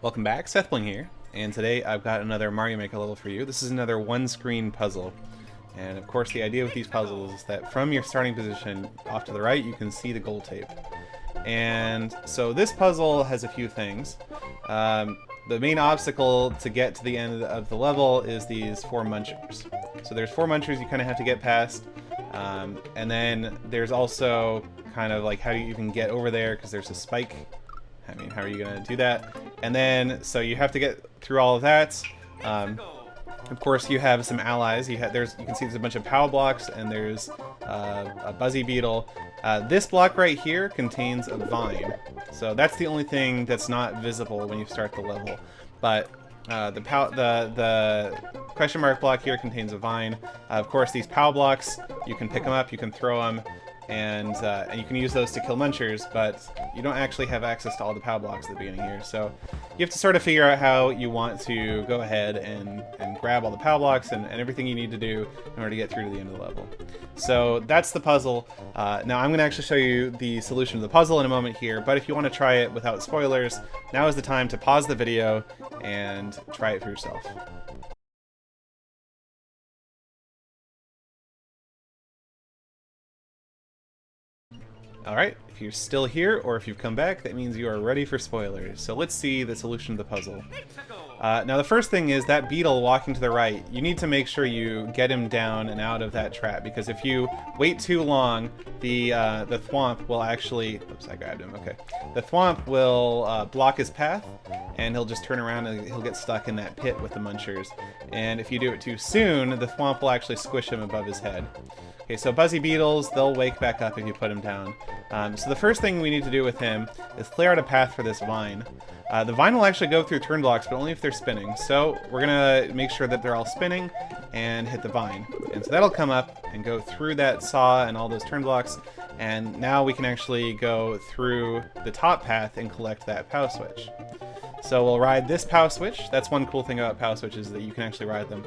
Welcome back, SethBling here, and today I've got another Mario Maker level for you. This is another one-screen puzzle, and of course the idea with these puzzles is that from your starting position off to the right you can see the goal tape. And so this puzzle has a few things. The main obstacle to get to the end of the level is these 4 munchers. So there's 4 munchers you kind of have to get past, and then there's also kind of like how you even get over there because there's a spike. I mean, how are you going to do that? And then, so you have to get through all of that. Of course, you have some allies. You can see there's a bunch of POW blocks, and there's a Buzzy Beetle. This block right here contains a vine. So that's the only thing that's not visible when you start the level. But the question mark block here contains a vine. Of course, these POW blocks, you can pick them up, you can throw them, and you can use those to kill munchers, but you don't actually have access to all the POW blocks at the beginning here. So you have to sort of figure out how you want to go ahead and grab all the POW blocks and everything you need to do in order to get through to the end of the level. So that's the puzzle. Now I'm going to actually show you the solution to the puzzle in a moment here, but if you want to try it without spoilers, now is the time to pause the video and try it for yourself. Alright, if you're still here, or if you've come back, that means you are ready for spoilers. So let's see the solution to the puzzle. Now the first thing is that beetle walking to the right, you need to make sure you get him down and out of that trap, because if you wait too long, the thwomp will actually... Oops, I grabbed him, okay. The thwomp will block his path, and he'll just turn around and he'll get stuck in that pit with the munchers. And if you do it too soon, the thwomp will actually squish him above his head. Okay, so Buzzy Beetles, they'll wake back up if you put him down. So the first thing we need to do with him is clear out a path for this vine. The vine will actually go through turn blocks, but only if they're spinning. So we're going to make sure that they're all spinning and hit the vine. And so that'll come up and go through that saw and all those turn blocks. And now we can actually go through the top path and collect that POW switch. So we'll ride this POW switch. That's one cool thing about POW switches, is that you can actually ride them.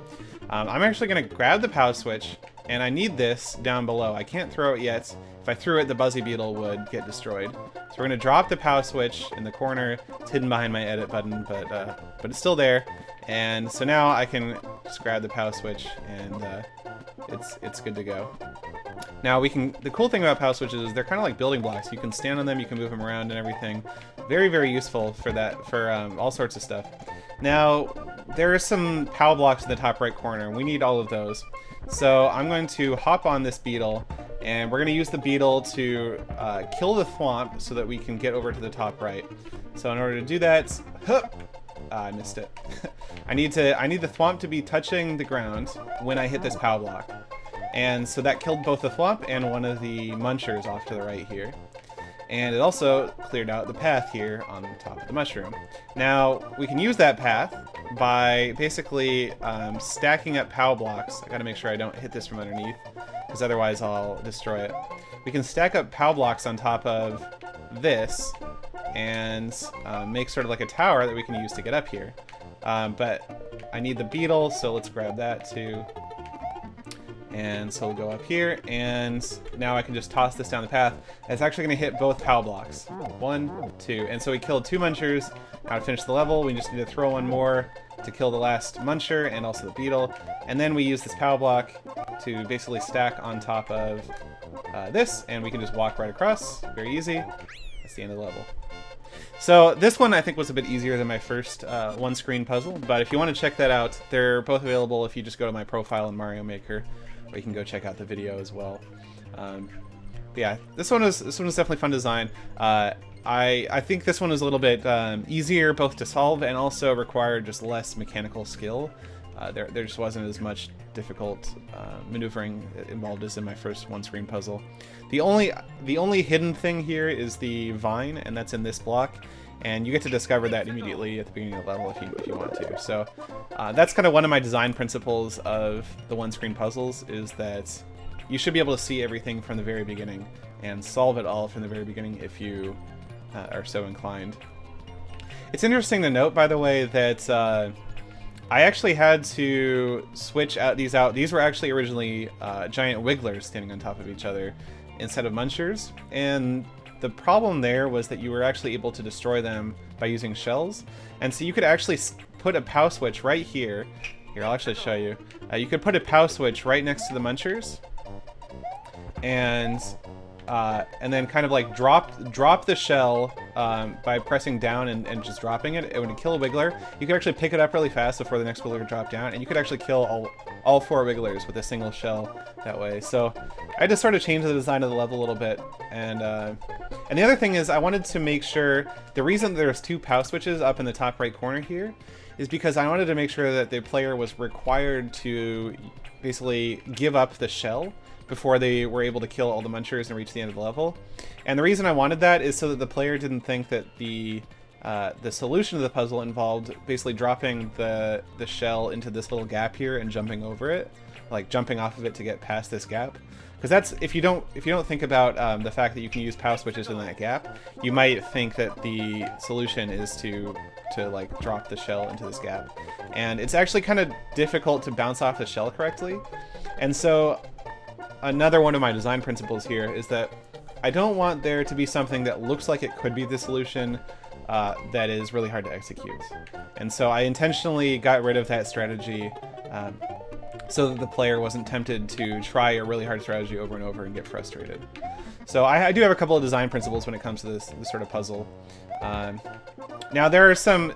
I'm actually going to grab the POW switch, and I need this down below. I can't throw it yet. If I threw it, the Buzzy Beetle would get destroyed. So we're going to drop the POW switch in the corner. It's hidden behind my edit button, but it's still there. And so now I can just grab the POW switch, and it's good to go. Now the cool thing about POW switches is they're kind of like building blocks. You can stand on them, you can move them around and everything. Very, very useful for that, for all sorts of stuff. Now, there are some POW blocks in the top right corner. We need all of those. So I'm going to hop on this beetle, and we're going to use the beetle to kill the thwomp so that we can get over to the top right. So in order to do that, I missed it. I need the thwomp to be touching the ground when I hit this POW block. And so that killed both the thwomp and one of the munchers off to the right here. And it also cleared out the path here on top of the mushroom. Now, we can use that path by basically stacking up POW blocks. I gotta make sure I don't hit this from underneath, because otherwise I'll destroy it. We can stack up POW blocks on top of this and make sort of like a tower that we can use to get up here. But I need the beetle, so let's grab that too. And so we'll go up here, and now I can just toss this down the path. It's actually going to hit both POW blocks. 1, 2. And so we killed 2 munchers. Now to finish the level, we just need to throw one more to kill the last muncher and also the beetle. And then we use this POW block to basically stack on top of this, and we can just walk right across. Very easy. That's the end of the level. So this one I think was a bit easier than my first one-screen puzzle, but if you want to check that out, they're both available if you just go to my profile in Mario Maker, or you can go check out the video as well. But yeah, this one was definitely fun design. I think this one was a little bit easier both to solve and also required just less mechanical skill. There just wasn't as much difficult maneuvering involved as in my first one-screen puzzle. The only hidden thing here is the vine, and that's in this block, and you get to discover that immediately at the beginning of the level if you want to. So that's kind of one of my design principles of the one-screen puzzles, is that you should be able to see everything from the very beginning and solve it all from the very beginning if you are so inclined. It's interesting to note, by the way, that I actually had to switch these out. These were actually originally giant wigglers standing on top of each other instead of munchers, and the problem there was that you were actually able to destroy them by using shells. And so you could actually put a POW switch right here. Here, I'll actually show you. You could put a POW switch right next to the munchers. And then kind of like drop the shell by pressing down and just dropping it. It would kill a wiggler. You could actually pick it up really fast before the next wiggler dropped down, and you could actually kill all 4 wigglers with a single shell that way. So I just sort of changed the design of the level a little bit. And the other thing is I wanted to make sure, the reason there's 2 POW switches up in the top right corner here is because I wanted to make sure that the player was required to basically give up the shell before they were able to kill all the munchers and reach the end of the level. And the reason I wanted that is so that the player didn't think that the solution to the puzzle involved basically dropping the shell into this little gap here and jumping over it, like jumping off of it to get past this gap. Because that's, if you don't think about the fact that you can use POW switches in that gap, you might think that the solution is to like drop the shell into this gap. And it's actually kind of difficult to bounce off the shell correctly. And so another one of my design principles here is that I don't want there to be something that looks like it could be the solution that is really hard to execute. And so I intentionally got rid of that strategy so that the player wasn't tempted to try a really hard strategy over and over and get frustrated. So I do have a couple of design principles when it comes to this sort of puzzle. Now there are some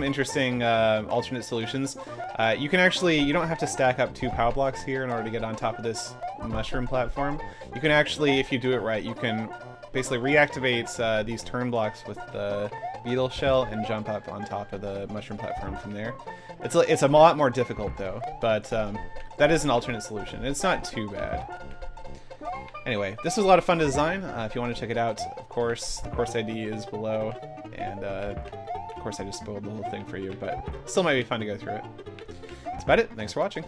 interesting alternate solutions. You don't have to stack up 2 POW blocks here in order to get on top of this mushroom platform. You can actually, if you do it right, you can basically reactivate these turn blocks with the beetle shell and jump up on top of the mushroom platform from there. It's a lot more difficult though, but that is an alternate solution. It's not too bad. Anyway, this was a lot of fun to design. If you want to check it out, of course, the course ID is below, and of course I just spoiled the whole thing for you, but still might be fun to go through it. That's about it. Thanks for watching.